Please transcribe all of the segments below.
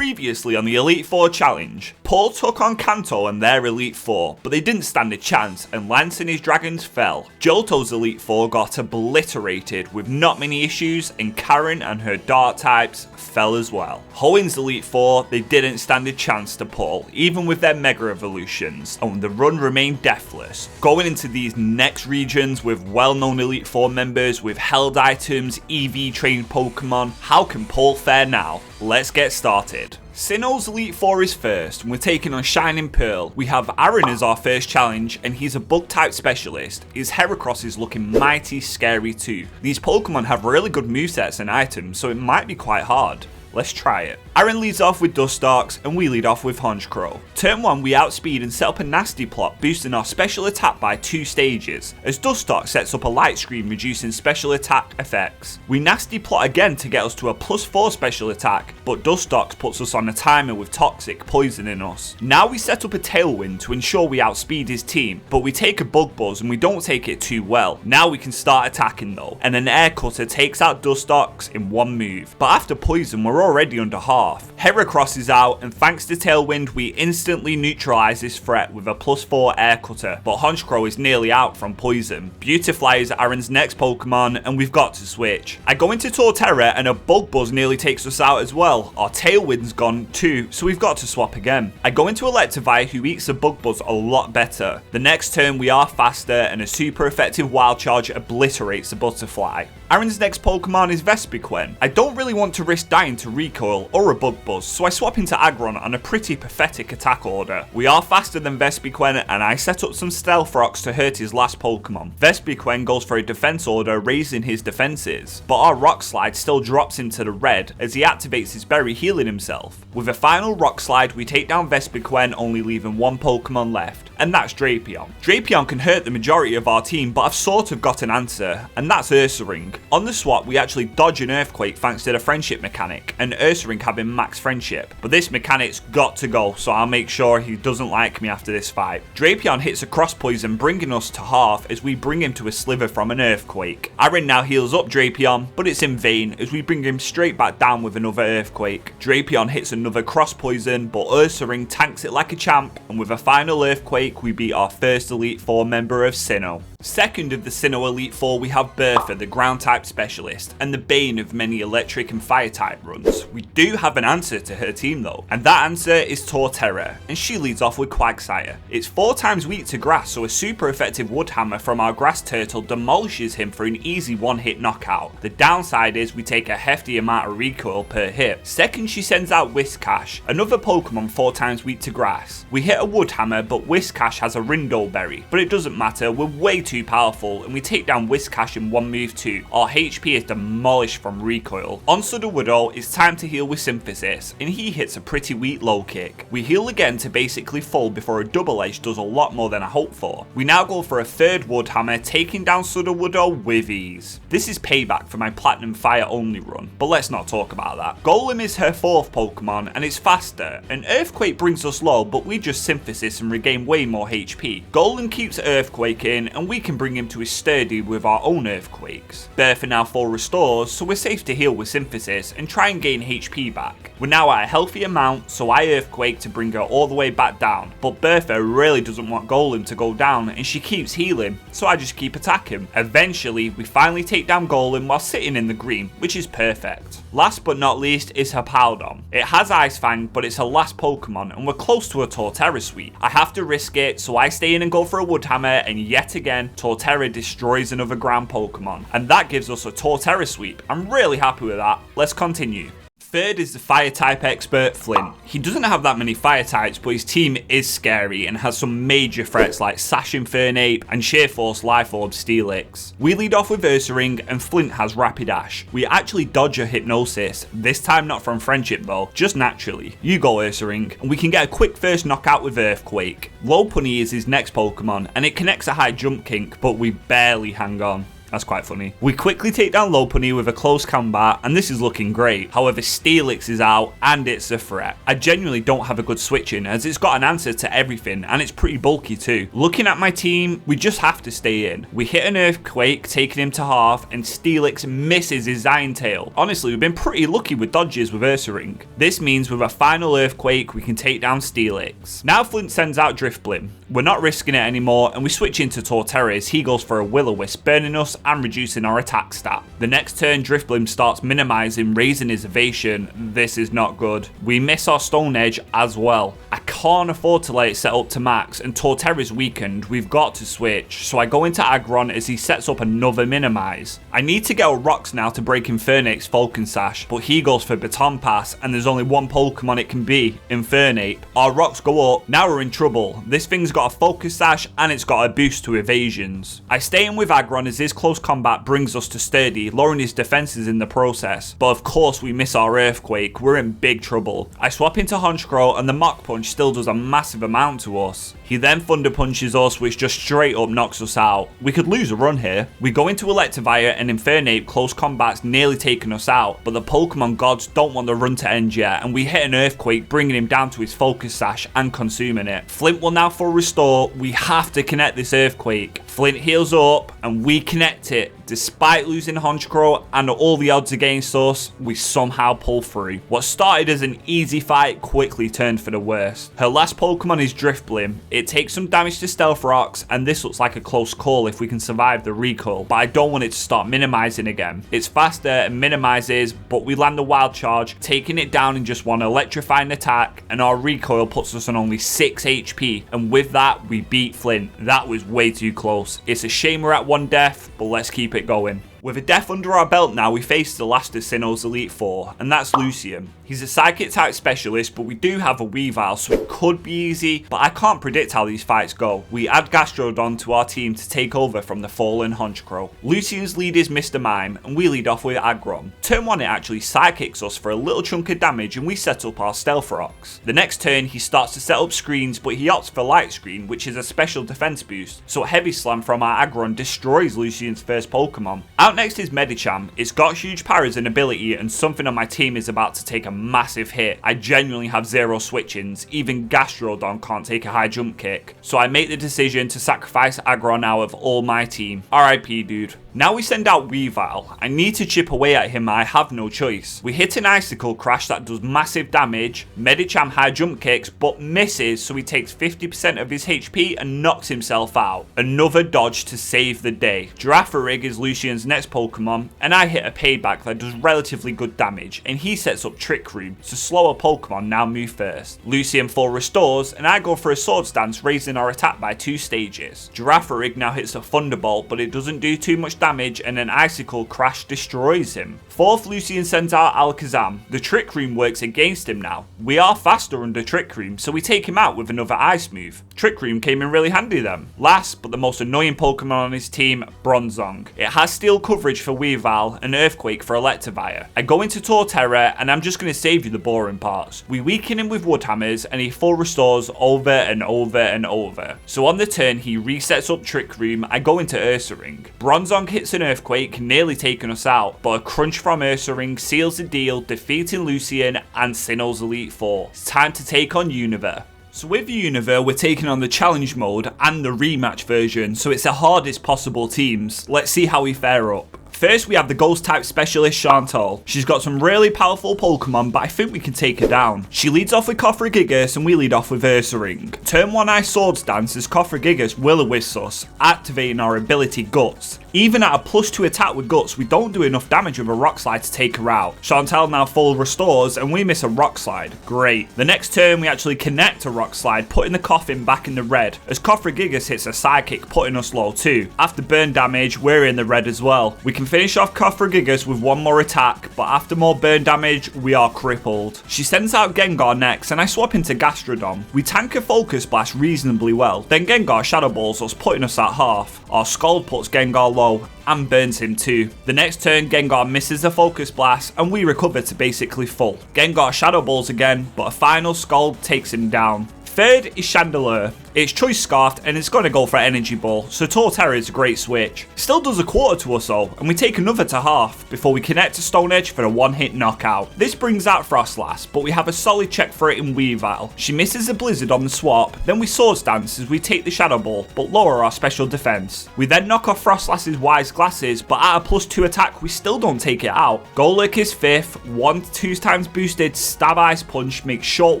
Previously on the Elite Four challenge, Paul took on Kanto and their Elite Four, but they didn't stand a chance and Lance and his dragons fell. Johto's Elite Four got obliterated with not many issues, and Karen and her dark types fell as well. Hoen's Elite Four, they didn't stand a chance to Paul, even with their Mega Evolutions, and the run remained deathless. Going into these next regions with well-known Elite Four members with held items, EV trained Pokemon, how can Paul fare now? Let's get started. Sinnoh's Elite Four is first, and we're taking on Shining Pearl. We have Aaron as our first challenge, and he's a bug type specialist. His Heracross is looking mighty scary too. These Pokemon have really good movesets and items, so it might be quite hard. Let's try it. Aaron leads off with Dustox and we lead off with Honchkrow. Turn 1 we outspeed and set up a nasty plot, boosting our special attack by 2 stages, as Dustox sets up a light screen reducing special attack effects. We nasty plot again to get us to a +4 special attack, but Dustox puts us on a timer with Toxic poisoning us. Now we set up a Tailwind to ensure we outspeed his team, but we take a Bug Buzz and we don't take it too well. Now we can start attacking though, and an Air Cutter takes out Dustox in one move, but after poison we're already under half. Heracross is out, and thanks to Tailwind we instantly neutralise this threat with a +4 Air Cutter, but Honchkrow is nearly out from poison. Beautifly is Aaron's next Pokemon, and we've got to switch. I go into Torterra and a Bug Buzz nearly takes us out as well. Our Tailwind's gone too, so we've got to swap again. I go into Electivire, who eats the Bug Buzz a lot better. The next turn we are faster, and a super effective Wild Charge obliterates the Butterfly. Aaron's next Pokemon is Vespiquen. I don't really want to risk dying to Recoil or a Bug Buzz, so I swap into Aggron on a pretty pathetic attack order. We are faster than Vespiquen, and I set up some Stealth Rocks to hurt his last Pokemon. Vespiquen goes for a defense order, raising his defenses, but our Rock Slide still drops into the red as he activates his berry, healing himself. With a final Rock Slide we take down Vespiquen, only leaving one Pokemon left, and that's Drapion. Drapion can hurt the majority of our team, but I've sort of got an answer, and that's Ursaring. On the swap we actually dodge an Earthquake thanks to the friendship mechanic, and Ursaring having max friendship, but this mechanic's got to go, so I'll make sure he doesn't like me after this fight. Drapion hits a Cross Poison, bringing us to half as we bring him to a Slither from an Earthquake. Aaron now heals up Drapion, but it's in vain as we bring him straight back down with another Earthquake. Drapion hits another Cross Poison, but Ursaring tanks it like a champ, and with a final Earthquake we beat our first Elite Four member of Sinnoh. Second of the Sinnoh Elite Four we have Bertha, the ground type specialist, and the bane of many electric and fire type runs. We do have an answer to her team though, and that answer is Torterra, and she leads off with Quagsire. It's 4 times weak to grass, so a super effective Wood Hammer from our grass turtle demolishes him for an easy one-hit knockout. The downside is we take a hefty amount of recoil per hit. Second she sends out Whiscash, another Pokemon 4 times weak to grass. We hit a Wood Hammer, but Whiscash has a Rindo Berry, but it doesn't matter, we're way too powerful, and we take down Whiscash in one move too. Our HP is demolished from recoil. On Sudowoodo, it's time to heal with Synthesis, and he hits a pretty weak low kick. We heal again to basically full before a double edge does a lot more than I hoped for. We now go for a third Wood Hammer, taking down Sudowoodo with ease. This is payback for my Platinum Fire only run, but let's not talk about that. Golem is her 4th Pokemon, and it's faster. An Earthquake brings us low, but we just Synthesis and regain way more HP. Golem keeps Earthquake in, and we can bring him to his sturdy with our own Earthquakes. Bertha now full restores, so we're safe to heal with Synthesis and try and gain HP back. We're now at a healthy amount, so I Earthquake to bring her all the way back down, but Bertha really doesn't want Golem to go down and she keeps healing, so I just keep attacking. Eventually we finally take down Golem while sitting in the green, which is perfect. Last but not least is Hippowdon. It has Ice Fang, but it's her last Pokemon, and we're close to a Torterra sweep. I have to risk it, so I stay in and go for a Wood Hammer, and yet again Torterra destroys another ground Pokemon, and that gives us a Torterra sweep. I'm really happy with that. Let's continue. Third is the fire type expert Flint. He doesn't have that many fire types, but his team is scary and has some major threats like Sash Infernape and Sheer Force Life Orb Steelix. We lead off with Ursaring, and Flint has Rapidash. We actually dodge a Hypnosis, this time not from friendship though, just naturally. You go Ursaring, and we can get a quick first knockout with Earthquake. Lopunny is his next Pokemon, and it connects a high jump kink, but we barely hang on. That's quite funny. We quickly take down Lopunny with a close combat, and this is looking great. However, Steelix is out, and it's a threat. I genuinely don't have a good switch in, as it's got an answer to everything, and it's pretty bulky too. Looking at my team, we just have to stay in. We hit an Earthquake, taking him to half, and Steelix misses his Iron Tail. Honestly, we've been pretty lucky with dodges with Ursaring. This means with a final Earthquake, we can take down Steelix. Now Flint sends out Drifblim. We're not risking it anymore, and we switch into Torterra as he goes for a Will-O-Wisp, burning us and reducing our attack stat. The next turn, Drifblim starts minimizing, raising his evasion. This is not good. We miss our Stone Edge as well. I can't afford to let it set up to max, and Torterra's weakened. We've got to switch, so I go into Aggron as he sets up another minimize. I need to get a Rocks now to break Infernape's Falcon Sash, but he goes for Baton Pass, and there's only one Pokemon it can be, Infernape. Our Rocks go up. Now we're in trouble. This thing's got a Focus Sash, and it's got a boost to evasions. I stay in with Aggron as his close combat brings us to Sturdy, lowering his defenses in the process. But of course we miss our Earthquake. We're in big trouble. I swap into Honchkrow, and the Mach Punch still does a massive amount to us. He then Thunder Punches us, which just straight up knocks us out. We could lose a run here. We go into Electivire, and Infernape close combat's nearly taken us out, but the Pokemon gods don't want the run to end yet, and we hit an Earthquake, bringing him down to his Focus Sash and consuming it. Flint will now full restore. We have to connect this Earthquake. Flint heals up, and we connect it. Despite losing Honchkrow and all the odds against us, we somehow pull through. What started as an easy fight quickly turned for the worst. Her last Pokemon is Drifblim. It takes some damage to Stealth Rocks, and this looks like a close call if we can survive the recoil, but I don't want it to start minimizing again. It's faster and minimizes, but we land a Wild Charge, taking it down in just one electrifying attack, and our recoil puts us on only 6 HP, and with that, we beat Flint. That was way too close. It's a shame we're at 1 death, but let's keep it going. With a death under our belt now, we face the last of Sinnoh's Elite Four, and that's Lucian. He's a Psychic type specialist, but we do have a Weavile, so it could be easy, but I can't predict how these fights go. We add Gastrodon to our team to take over from the fallen Honchkrow. Lucian's lead is Mr. Mime, and we lead off with Aggron. Turn 1 it actually Psychics us for a little chunk of damage, and we set up our Stealth Rocks. The next turn he starts to set up screens, but he opts for Light Screen, which is a special defense boost, so Heavy Slam from our Aggron destroys Lucian's first Pokemon. Out next is Medicham. It's got huge power as an ability, and something on my team is about to take a massive hit. I genuinely have 0 switch-ins. Even Gastrodon can't take a high jump kick. So I make the decision to sacrifice Aggron out of all my team. RIP, dude. Now we send out Weavile. I need to chip away at him, I have no choice. We hit an Icicle Crash that does massive damage. Medicham high jump kicks, but misses, so he takes 50% of his HP and knocks himself out. Another dodge to save the day. Girafarig is Lucian's next Pokemon, and I hit a payback that does relatively good damage, and he sets up Trick Room, so slower Pokemon now move first. Lucian full restores, and I go for a Swords Dance, raising our attack by 2 stages. Girafarig now hits a Thunderbolt, but it doesn't do too much damage, and an Icicle Crash destroys him. Fourth, Lucian sends out Alakazam. The Trick Room works against him now. We are faster under Trick Room, so we take him out with another Ice move. Trick Room came in really handy then. Last, but the most annoying Pokemon on his team, Bronzong. It has Steel coverage for Weavile and Earthquake for Electivire. I go into Torterra, and I'm just going to save you the boring parts. We weaken him with Wood Hammers, and he full restores over and over and over. So on the turn, he resets up Trick Room. I go into Ursaring. Bronzong hits an Earthquake, nearly taking us out, but a Crunch from Ursaring seals the deal, defeating Lucian and Sinnoh's Elite Four. It's time to take on Univers. So with Univers, we're taking on the challenge mode and the rematch version, so it's the hardest possible teams. Let's see how we fare up. First, we have the Ghost type specialist Chantal. She's got some really powerful Pokemon, but I think we can take her down. She leads off with Cofragigas, and we lead off with Ursaring. Turn 1 I Swords Dance as Cofragigas Will-O-Wisp us, activating our ability Guts. Even at a +2 attack with Guts, we don't do enough damage with a Rock Slide to take her out. Chantal now full restores, and we miss a Rock Slide. Great. The next turn, we actually connect a Rock Slide, putting the Coffin back in the red, as Cofragigas hits a Psychic, putting us low too. After burn damage, we're in the red as well. We can finish off Cofragigas with one more attack, but after more burn damage, we are crippled. She sends out Gengar next, and I swap into Gastrodon. We tank a Focus Blast reasonably well, then Gengar Shadow Balls us, putting us at half. Our Scald puts Gengar low and burns him too. The next turn, Gengar misses the Focus Blast, and we recover to basically full. Gengar Shadow Balls again, but a final Scald takes him down. Third is Chandelure. It's choice scarfed and it's going to go for energy ball, so Torterra is a great switch. Still does a quarter to us though, and we take another to half before we connect to Stone Edge for a one-hit knockout. This brings out Frostlass, but we have a solid check for it in Weavile. She misses a Blizzard on the swap, then we Swords Dance as we take the Shadow Ball, but lower our special defense. We then knock off Frostlass's Wise Glasses, but at a +2 attack we still don't take it out. Golurk is 5th, 2 times boosted Stab Ice Punch makes short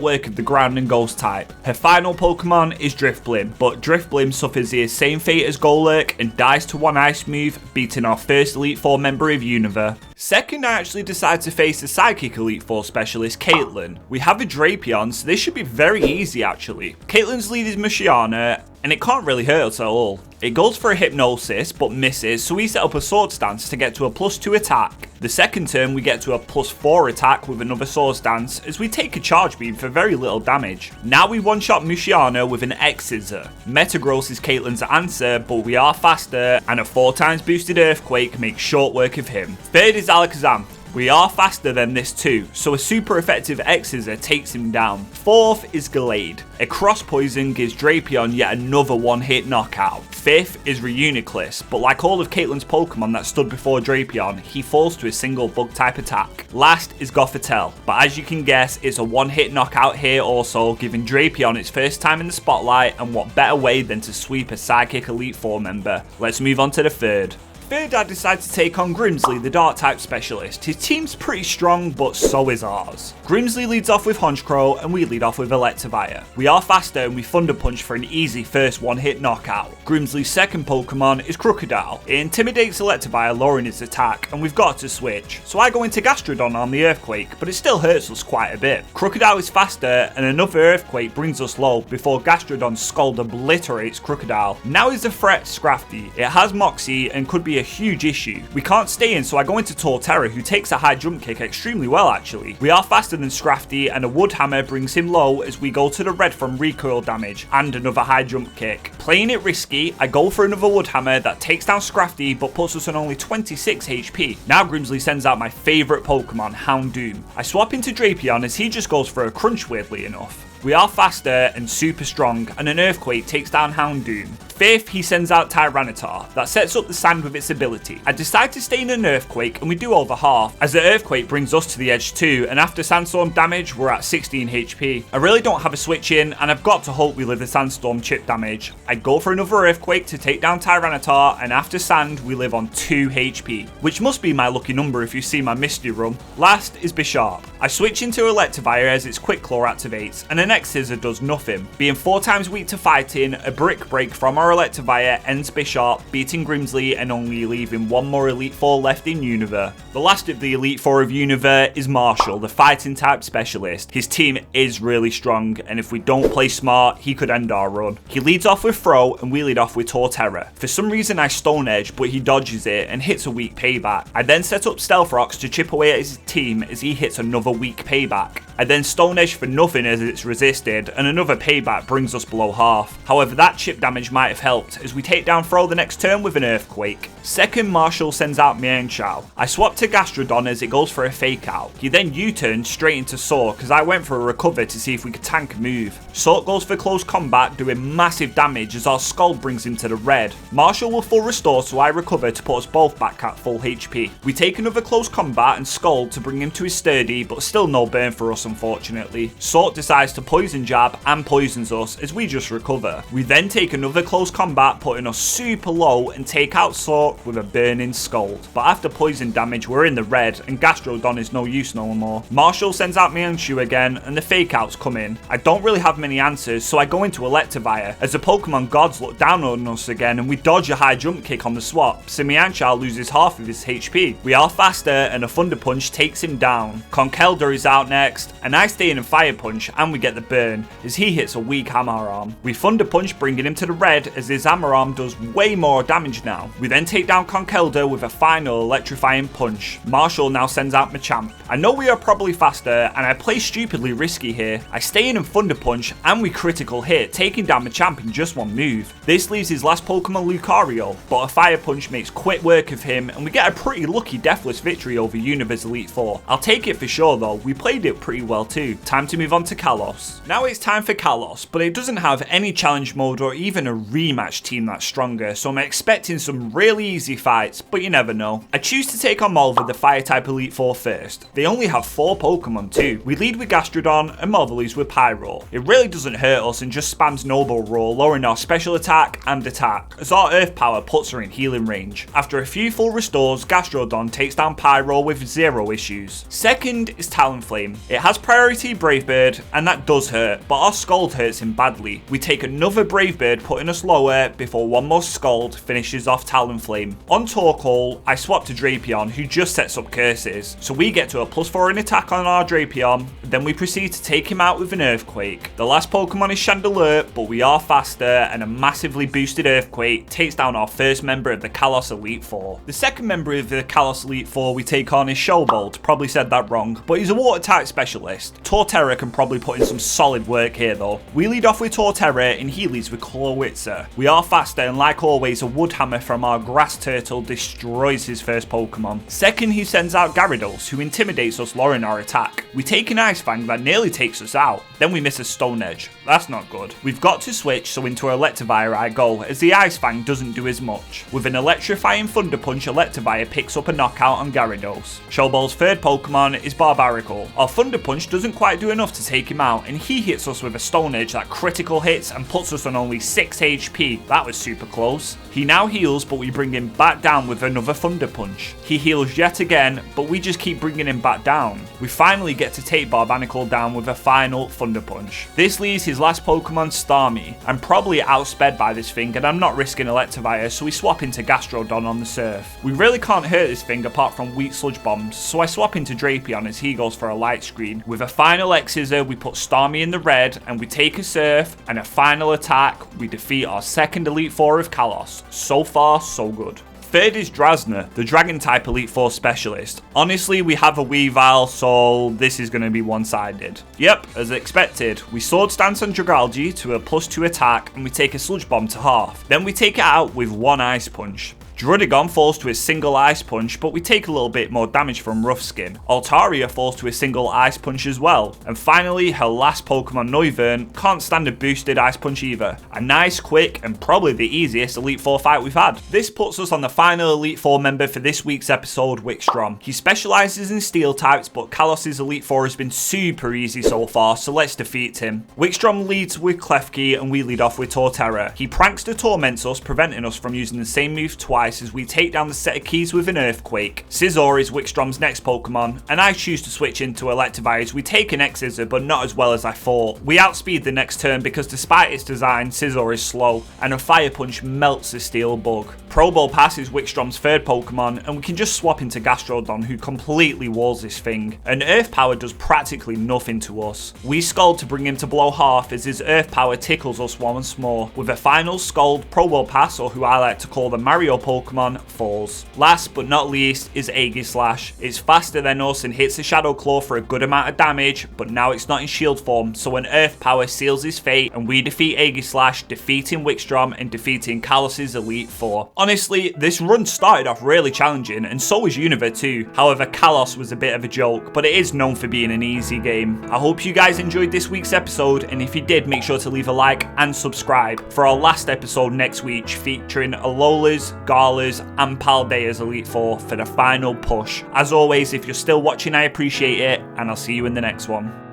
work of the ground and ghost type. Her final Pokemon is Drifblim, but Drifblim suffers the same fate as Golurk and dies to one ice move, beating our first Elite Four member of Unova. Second, I actually decide to face the Psychic Elite Four specialist, Caitlyn. We have a Drapion, so this should be very easy actually. Caitlyn's lead is Mushiana, and it can't really hurt us at all. It goes for a Hypnosis, but misses, so we set up a Swords Dance to get to a +2 attack. The second turn we get to a +4 attack with another Swords Dance, as we take a Charge Beam for very little damage. Now we one-shot Mushiana with an X-Scissor. Metagross is Caitlyn's answer, but we are faster, and a 4 times boosted Earthquake makes short work of him. Third is Alakazam. We are faster than this too, so a super effective X-Scissor takes him down. Fourth is Gallade. A Cross Poison gives Drapion yet another one-hit knockout. Fifth is Reuniclus, but like all of Caitlyn's Pokemon that stood before Drapion, he falls to a single bug type attack. Last is Gothitelle, but as you can guess, it's a one-hit knockout here also, giving Drapion its first time in the spotlight, and what better way than to sweep a Psychic Elite Four member. Let's move on to the third. Third, I decide to take on Grimsley, the Dark-type specialist. His team's pretty strong, but so is ours. Grimsley leads off with Honchkrow, and we lead off with Electivire. We are faster, and we Thunder Punch for an easy first one-hit knockout. Grimsley's second Pokemon is Crocodile. It intimidates Electivire, lowering its attack, and we've got to switch. So I go into Gastrodon on the Earthquake, but it still hurts us quite a bit. Crocodile is faster, and another Earthquake brings us low before Gastrodon's Scald obliterates Crocodile. Now is the threat Scrafty. It has Moxie, and could be a huge issue. We can't stay in, so I go into Torterra, who takes a high jump kick extremely well actually. We are faster than Scrafty, and a Wood Hammer brings him low as we go to the red from recoil damage and another high jump kick. Playing it risky, I go for another Wood Hammer that takes down Scrafty but puts us on only 26 HP. Now Grimsley sends out my favourite Pokemon, Houndoom. I swap into Drapion as he just goes for a Crunch weirdly enough. We are faster and super strong, and an Earthquake takes down Houndoom. Fifth, he sends out Tyranitar. That sets up the sand with its ability. I decide to stay in an Earthquake, and we do over half, as the Earthquake brings us to the edge too, and after Sandstorm damage, we're at 16 HP. I really don't have a switch in, and I've got to hope we live the Sandstorm chip damage. I go for another Earthquake to take down Tyranitar, and after Sand, we live on 2 HP, which must be my lucky number if you see my Misty Room. Last is Bisharp. I switch into Electivire as its Quick Claw activates, and an X-Scissor does nothing. Being 4 times weak to fighting, a Brick Break from our Electivire ends Bisharp, beating Grimsley and only leaving one more Elite Four left in Unova. The last of the Elite Four of Unova is Marshall, the fighting type specialist. His team is really strong, and if we don't play smart, he could end our run. He leads off with Throw, and we lead off with Torterra. For some reason I Stone Edge, but he dodges it and hits a weak payback. I then set up Stealth Rocks to chip away at his team as he hits another weak payback. I then Stone Edge for nothing as it's resisted, and another payback brings us below half. However, that chip damage might have helped, as we take down Throw the next turn with an Earthquake. Second, Marshall sends out Mienshao. I swap to Gastrodon as it goes for a Fake Out. He then U-turns straight into Sork, because I went for a Recover to see if we could tank a move. Sork goes for Close Combat, doing massive damage as our Scald brings him to the red. Marshall will full restore, so I recover to put us both back at full HP. We take another Close Combat and Scald to bring him to his sturdy, but still no burn for us unfortunately. Sork decides to Poison Jab and poisons us as we just recover. We then take another Close Combat, putting us super low, and take out Sork with a burning Scald. But after poison damage, we're in the red, and Gastrodon is no use no more. Marshall sends out Mienshao again, and the Fake Outs come in. I don't really have many answers, so I go into Electivire, as the Pokemon gods look down on us again, and we dodge a high jump kick on the swap, so Mienshao loses half of his HP. We are faster, and a Thunder Punch takes him down. Conkeldurr is out next, and I stay in a Fire Punch, and we get the burn, as he hits a weak Hammer Arm. We Thunder Punch, bringing him to the red, as his Hammer Arm does way more damage now. We then take down Conkeldurr with a final electrifying punch. Marshall now sends out Machamp. I know we are probably faster, and I play stupidly risky here. I stay in and Thunder Punch, and we critical hit, taking down Machamp in just one move. This leaves his last Pokemon Lucario, but a Fire Punch makes quick work of him, and we get a pretty lucky deathless victory over Unova's Elite Four. I'll take it for sure though, we played it pretty well too. Time to move on to Kalos. Now it's time for Kalos, but it doesn't have any challenge mode or even a rematch team that's stronger, so I'm expecting some really easy fights, but you never know. I choose to take on Malva, the fire type Elite Four first. They only have 4 Pokemon too. We lead with Gastrodon and Malva leads with Pyro. It really doesn't hurt us and just spams Noble Roar, lowering our special attack and attack, as our Earth Power puts her in healing range. After a few full restores, Gastrodon takes down Pyro with 0 issues. Second is Talonflame. It has priority Brave Bird, and that does hurt, but our Scald hurts him badly. We take another Brave Bird, putting us lower before one more Scald finishes off Talonflame. On Torkoal, I swap to Drapion, who just sets up curses, so we get to a +4 in attack on our Drapion, then we proceed to take him out with an Earthquake. The last Pokemon is Chandelure, but we are faster, and a massively boosted Earthquake takes down our first member of the Kalos Elite Four. The second member of the Kalos Elite Four we take on is Showbolt. Probably said that wrong, but he's a water type specialist. Torterra can probably put in some solid work here though. We lead off with Torterra and he leads with Klawitzer. We are faster, and like always, a Wood Hammer from our Grass Turtle destroys his first Pokemon. Second, he sends out Gyarados, who intimidates us, lowering our attack. We take an Ice Fang that nearly takes us out, then we miss a Stone Edge. That's not good. We've got to switch, so into Electivire I go, as the Ice Fang doesn't do as much. With an electrifying Thunder Punch, Electivire picks up a knockout on Gyarados. Showball's third Pokemon is Barbarical. Our Thunder Punch doesn't quite do enough to take him out, and he hits us with a Stone Edge that critical hits and puts us on only 6 HP. That was super close. He now heals, but we bring him back down with another Thunder Punch. He heals yet again, but we just keep bringing him back down. We finally get to take Barbarical down with a final Thunder Punch. This leaves his last Pokemon, Starmie. I'm probably outsped by this thing, and I'm not risking Electivire, so we swap into Gastrodon on the Surf. We really can't hurt this thing apart from weak Sludge Bombs, so I swap into Drapion as he goes for a Light Screen. With a final X-Scissor, we put Starmie in the red, and we take a Surf, and a final attack, we defeat our second Elite Four of Kalos. So far, so good. Third is Drasna, the Dragon-type Elite Four specialist. Honestly, we have a Weavile, so this is going to be one-sided. Yep, as expected. We Sword Stance on Dragalge to a +2 attack, and we take a Sludge Bomb to half. Then we take it out with 1 Ice Punch. Druddigon falls to a single Ice Punch, but we take a little bit more damage from Rough Skin. Altaria falls to a single Ice Punch as well. And finally, her last Pokemon, Noivern, can't stand a boosted Ice Punch either. A nice, quick, and probably the easiest Elite Four fight we've had. This puts us on the final Elite Four member for this week's episode, Wickstrom. He specialises in Steel types, but Kalos' Elite Four has been super easy so far, so let's defeat him. Wickstrom leads with Klefki, and we lead off with Torterra. He pranks to torment us, preventing us from using the same move twice as we take down the set of keys with an Earthquake. Scizor is Wickstrom's next Pokemon, and I choose to switch into Electivire as we take an X-Scissor, but not as well as I thought. We outspeed the next turn because despite its design, Scizor is slow, and a Fire Punch melts the Steel Bug. Probopass is Wickstrom's third Pokemon, and we can just swap into Gastrodon, who completely walls this thing. And Earth Power does practically nothing to us. We Scald to bring him to below half as his Earth Power tickles us once more. With a final Scald, Probopass, or who I like to call the Mario Pokemon, falls. Last but not least is Aegislash. It's faster than us and hits the Shadow Claw for a good amount of damage, but now it's not in shield form, so an Earth Power seals his fate, and we defeat Aegislash, defeating Wickstrom and defeating Kalos' Elite Four. Honestly, this run started off really challenging, and so was Unova too. However, Kalos was a bit of a joke, but it is known for being an easy game. I hope you guys enjoyed this week's episode, and if you did, make sure to leave a like and subscribe for our last episode next week, featuring Alola's, Gala's, and Paldea's Elite Four for the final push. As always, if you're still watching, I appreciate it, and I'll see you in the next one.